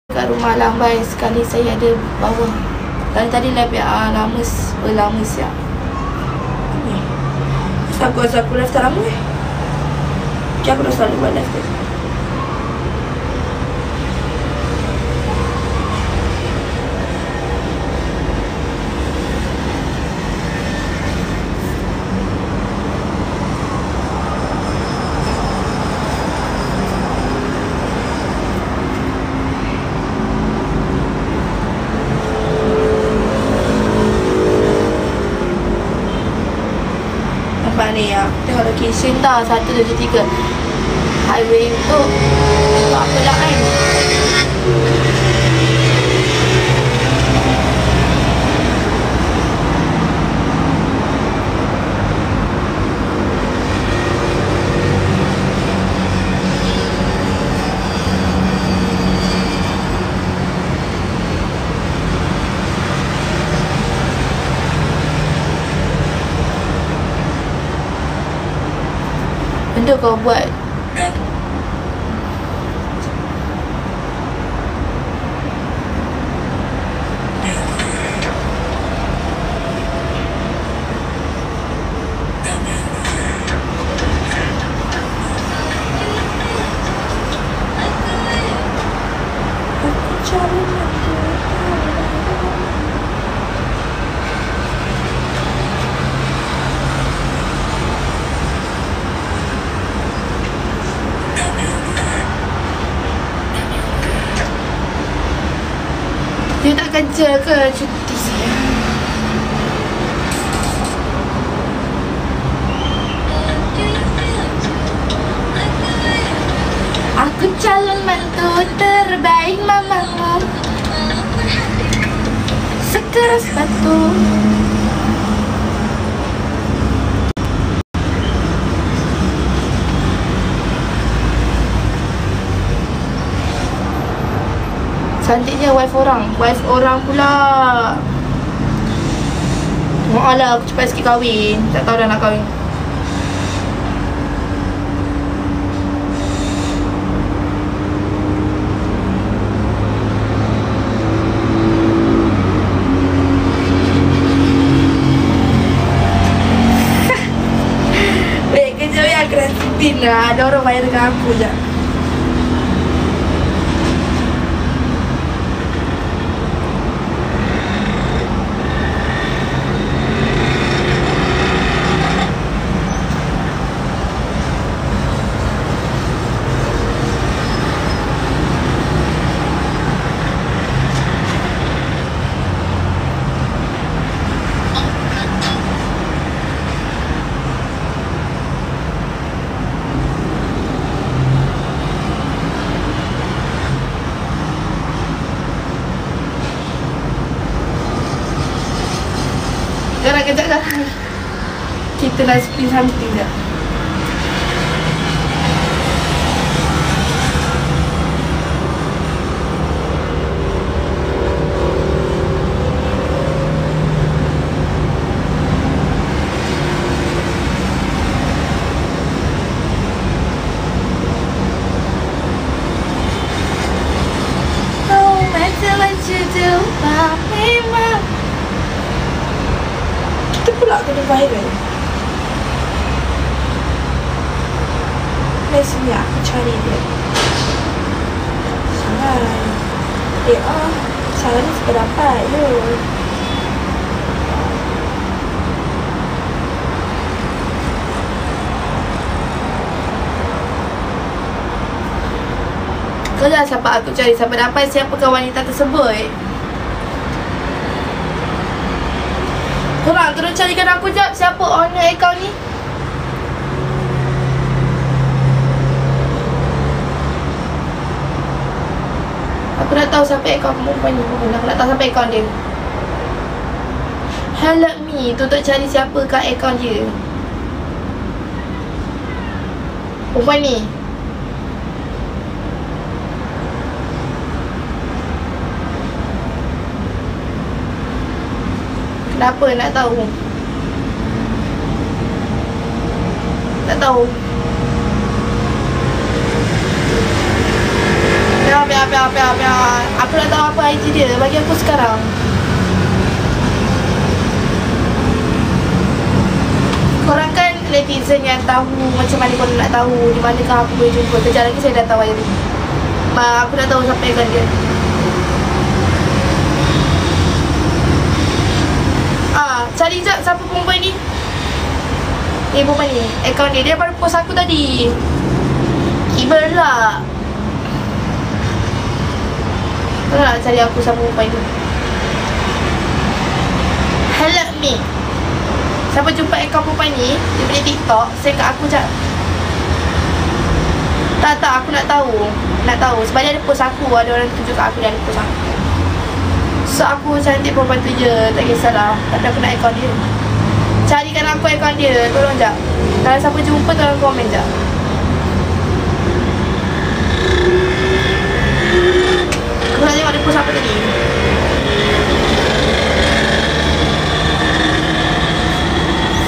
kat rumah lambai sekali saya ada bawah. Tadi lebih lama siap. Aku rasa aku live tak lama aku dah selalu buat live tu. Nampak ni ya, tengok location dah 123 highway tu. Tak apalah kan. Benda kau buat. Dia tak kerja ke cuti saya? Aku calon mantu terbaik mamamu, sekeras batu. Cantiknya wife orang pula. Alah, aku cepat sikit kahwin. Tak tahu dah nak kahwin. Baik, kejap ya, aku dah spin lah. Ada orang bayar dengan aku je. Kejap dah. Kita nak spin something dah. No matter what you do, Mama. Kita pula kena viral. Dari sini aku cari dia. Salah. Salah ni suka dapat. Kau dah siapa aku cari. Siapa dapat siapakah wanita tersebut. Korang terus carikan aku jap. Siapa owner akaun ni? Aku nak tahu siapa akaun perempuan ni. Aku nak tahu siapa akaun dia. Help me. Tu untuk cari siapakah akaun dia. Perempuan ni. Kenapa nak tahu? Tak tahu. Biar. Aku nak tahu apa IG dia. Bagi aku sekarang. Korang kan netizen yang tahu macam mana korang nak tahu di manakah aku boleh jumpa. Kejap lagi saya dah tahu hari ni. Aku dah tahu siapa account dia. Cari jap siapa perempuan ni. Perempuan ni account dia. Dia baru post aku tadi. Kibar lah. Kau nak cari aku siapa perempuan tu. Help me. Siapa jumpa akaun perempuan ni dia punya TikTok, share kat aku jap. Tak, aku nak tahu. Nak tahu sebab dia ada post aku. Ada orang tunjuk kat aku, dia ada post aku. So aku cantik perempuan tu je. Tak kisahlah. Tapi aku nak akaun dia. Carikan aku akaun dia. Tolong jap. Kalau siapa jumpa tolong komen jap. Aku nak tengok dia post apa tadi.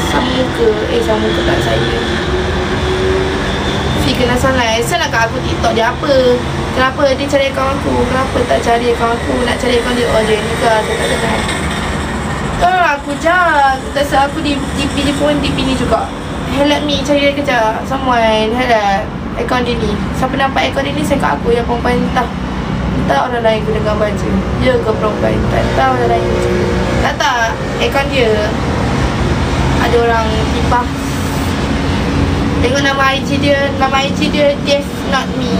Sama muka. Sama muka kat saya. Fi kena sangat. Saya nak kat aku TikTok dia apa. Kenapa dia cari akaun aku? Kenapa tak cari akaun aku? Nak cari akaun dia. Oh dia ni ke? Saya tak kenal. Tolong aku jap. Tak sebab aku di DP pun DP ni juga. Help me cari dia kejap. Someone help. Akaun dia ni. Siapa nampak akaun dia ni saya kat aku. Yang perempuan entah orang lain guna gambar je. Dia ke perempuan. Tak tahu orang lain je. Tak. Akaun dia ada orang tipah. Tengok nama IG dia. Nama IG dia Def Not Me.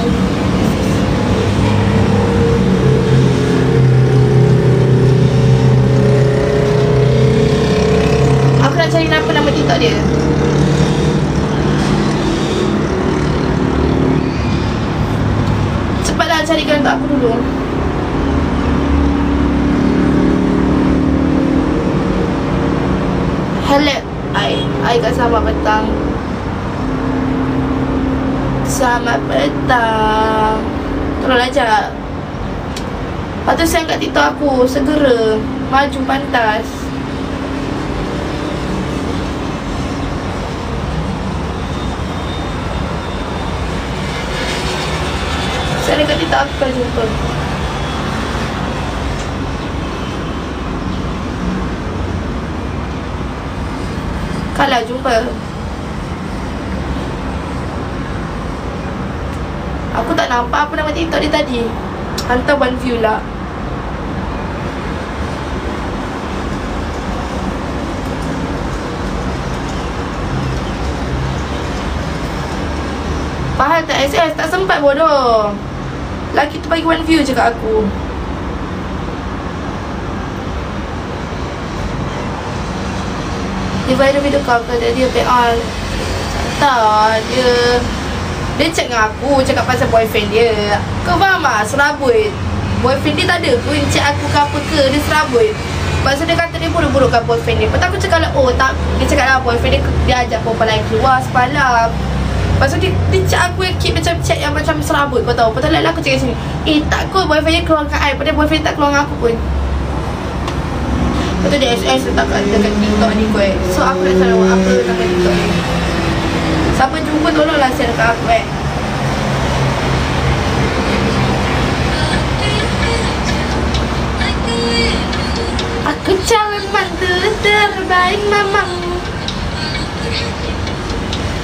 Aku nak cari nama TikTok dia. Cepatlah carikan untuk aku dulu. Hello I kat selamat petang. Selamat petang. Tolonglah jap. Lepas tu saya kat TikTok aku. Segera maju pantas. Saya dekat TikTok aku akan jumpa. Kalau jumpa. Aku tak nampak apa nama TikTok dia tadi. Hantar one view lah. Fahal tak SS? Tak sempat bodoh. Laki tu bagi one view je kat aku. Dia viral video call ke dia PA. Tak, dia chat dengan aku, cakap pasal boyfriend dia. Kau faham tak? Serabut. Boyfriend dia tak ada pun chat aku ke apa ke. Dia serabut. Lepas tu dia kata dia buruk-burukkan boyfriend dia. Lepas tu aku cakap lah, oh tak. Dia cakap lah boyfriend dia ajak perempuan lain keluar semalam. Lepas tu dia chat aku yang keep macam chat yang macam serabut. Kau tahu. Lepas tu lah aku cakap sini, tak kot boyfriend dia keluar dengan I. Padahal boyfriend tak keluar dengan aku pun. Lepas tu dia SS letak dekat TikTok ni kot. So aku nak tahu apa nama TikTok ni. Siapa jumpa tolonglah share kat aku Aku calon mantu terbaik mamang,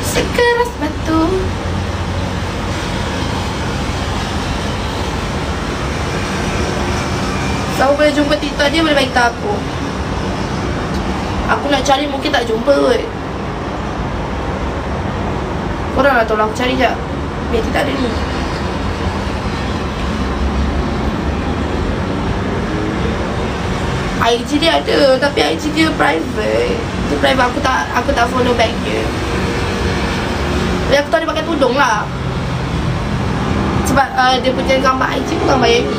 sekeras batu. Siapa boleh jumpa TikTok dia boleh bagi tahu aku. Aku nak cari mungkin tak jumpa kot. Korang lah tolong aku cari jap. Biar dia tak ada ni. IG dia ada tapi IG dia private. Dia private, aku tak follow back dia. Tapi aku tahu dia pakai tudung lah. Sebab dia punya gambar IG pun gambar yang ni.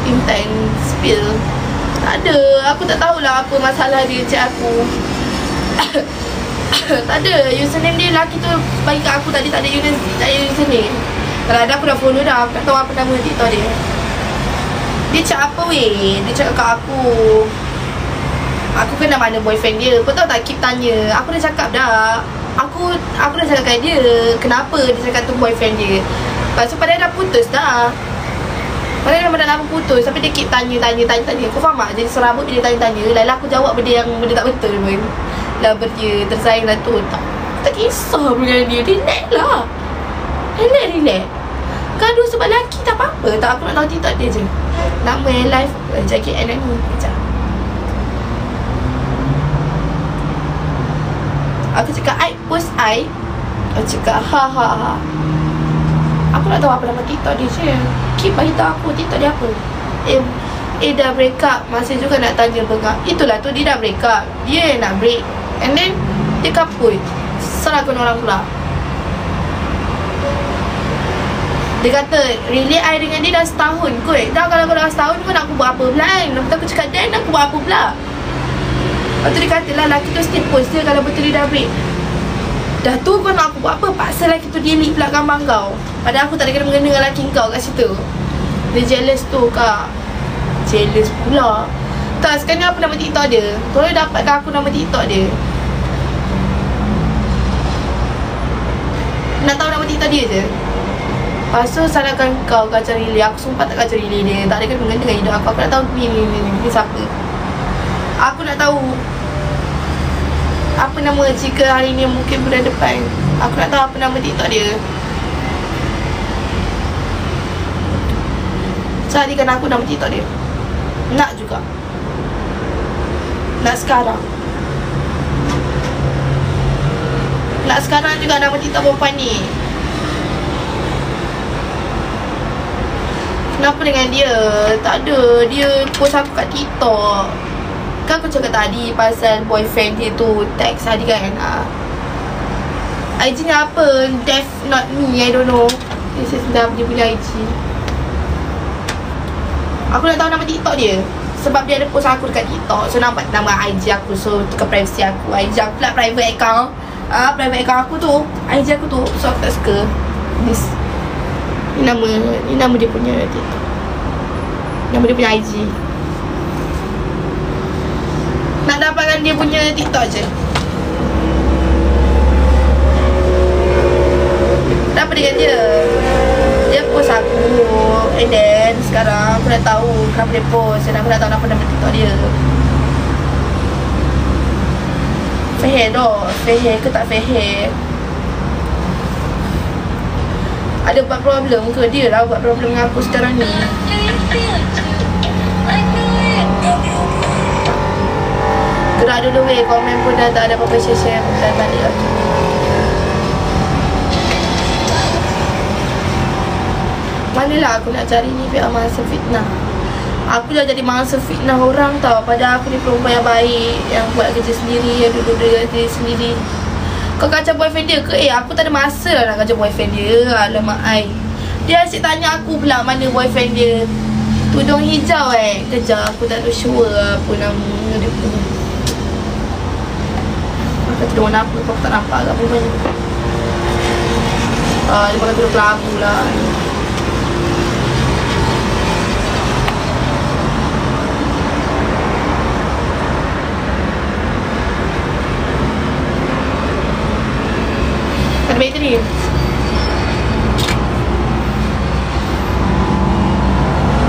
Intense spill. Tak ada. Aku tak tahulah apa masalah dia chat aku. Tak ada. Username dia lelaki tu bagi kat aku tadi tak ada username. Kalau ada aku dah follow dah. Aku tak tahu apa nama TikTok dia. Dia chat apa weh? Dia cakap kat aku. Aku kenal mana boyfriend dia. Kau tahu tak keep tanya. Aku dah cakap dah. Aku dah cakap kat dia kenapa dia cakap tu boyfriend dia. Lepas tu padahal dah putus dah. Padahal dah lama putus. Tapi dia keep tanya. Kau faham tak? Jadi serabut dia tanya. Lalu aku jawab benda tak betul pun. Lah dia tersayang lah tu. Tak kisah pun dengan dia. Relax lah. Relax. Kan dua sebab lelaki tak apa-apa. Tak, aku nak tahu TikTok dia je. Nama live JKN ni. Sekejap. Aku cakap I post I. Aku cakap ha. Aku nak tahu apa nama TikTok dia je. Keep beritahu aku TikTok dia apa. Dah break up. Masih juga nak tanya bengak. Itulah tu dia dah break up. Dia nak break. And then dia kaput. Salahkan orang pula. Dia kata really I dengan dia dah setahun kot. Dah kalau dah setahun pun aku buat apa pula kan. Lepas tu aku cakap Dan aku buat apa pula. Lepas tu dia kata lah lelaki tu still post dia kalau betul dia dah break. Dah tu kau nak aku buat apa? Paksa lelaki tu delete pula gambar kau. Padahal aku tak ada kena-mengena dengan lelaki kau kat situ. Dia jealous tu kak. Jealous pula. Tak, sekarang apa nama TikTok dia? Tolong dapatkan aku nama TikTok dia. Nak tahu nama TikTok dia je. Lepas tu salahkan kau kacau relay. Aku sumpah tak kacau relay dia. Tak ada kena-mengena dengan hidup aku. Aku nak tahu ni siapa. Aku nak tahu apa nama jika hari ni mungkin bulan depan. Aku nak tahu apa nama TikTok dia. Carikan aku nama TikTok dia. Nak juga. Nak sekarang. Nak sekarang juga nama TikTok perempuan ni. Kenapa dengan dia? Tak ada. Dia post aku kat TikTok. Kan aku cakap tadi pasal boyfriend dia tu text tadi kan. IG nya apa? Def not me, I don't know. This is dia punya IG. Aku nak tahu nama TikTok dia. Sebab dia ada post aku dekat TikTok. So nampak nama IG aku. So tukar privacy aku. IG aku pula private account. Private account aku tu IG aku tu. So aku tak suka. Ni nama dia punya TikTok. Nama dia punya IG. Nak dapatkan dia punya TikTok je. Apa dengan dia? Dia post aku. And then sekarang aku dah tahu kenapa dia post. Dan aku dah tahu nama TikTok dia. Fair dah. Fair ke tak fair? Ada buat problem ke? Dia lah buat problem dengan aku sekarang ni. Gerak dulu weh. Komen pun dah tak ada apa-apa share dan balik lagi. Manalah aku nak cari ni pihak mangsa fitnah. Aku dah jadi mangsa fitnah orang tau. Padahal aku ni perempuan yang baik, yang buat kerja sendiri, yang duduk dengan diri sendiri. Kau kacau boyfriend dia ke? Aku tak ada masa lah nak kacau boyfriend dia. Alamak ai. Dia asyik tanya aku pula mana boyfriend dia. Tudung hijau Kejap aku tak tahu sure apa nama dia punya. Aku tudung warna apa? Aku tak nampak kat pun. Dia pakai tudung kelabu lah. Ada bateri.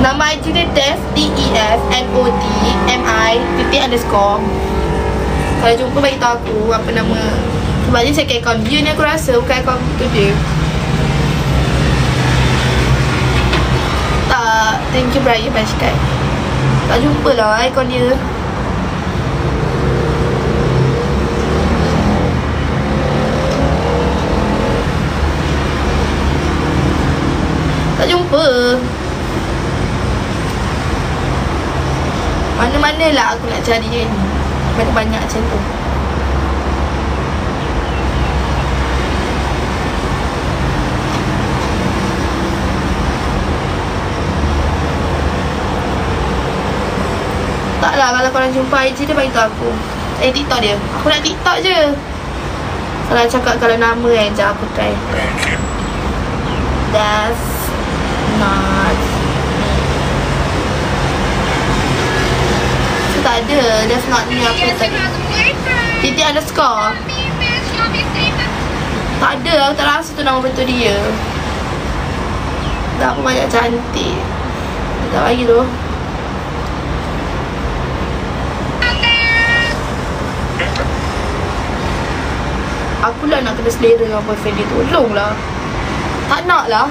Nama IG dia Def DEFNOTMI_. Kalau jumpa bagi tahu aku apa nama. Sebab ni saya ke akaun dia ni aku rasa bukan akaun tu dia. Tak, thank you Brian Bashkai. Tak jumpa lah akaun dia. Tak jumpa. Mana-mana lah aku nak cari dia ni. Banyak-banyak macam tu. Taklah kalau korang jumpa IG dia bagi tahu aku. TikTok dia. Aku nak TikTok je. Kalau cakap kalau nama sekejap aku try. That's not. Tak ada. That's not me apa tadi. Titik underscore. Tak ada, aku tak rasa tu nama betul dia. Dah aku banyak cantik. Sekejap lagi tu. Akulah nak kena selera dengan boyfriend dia, tolonglah. Tak nak lah.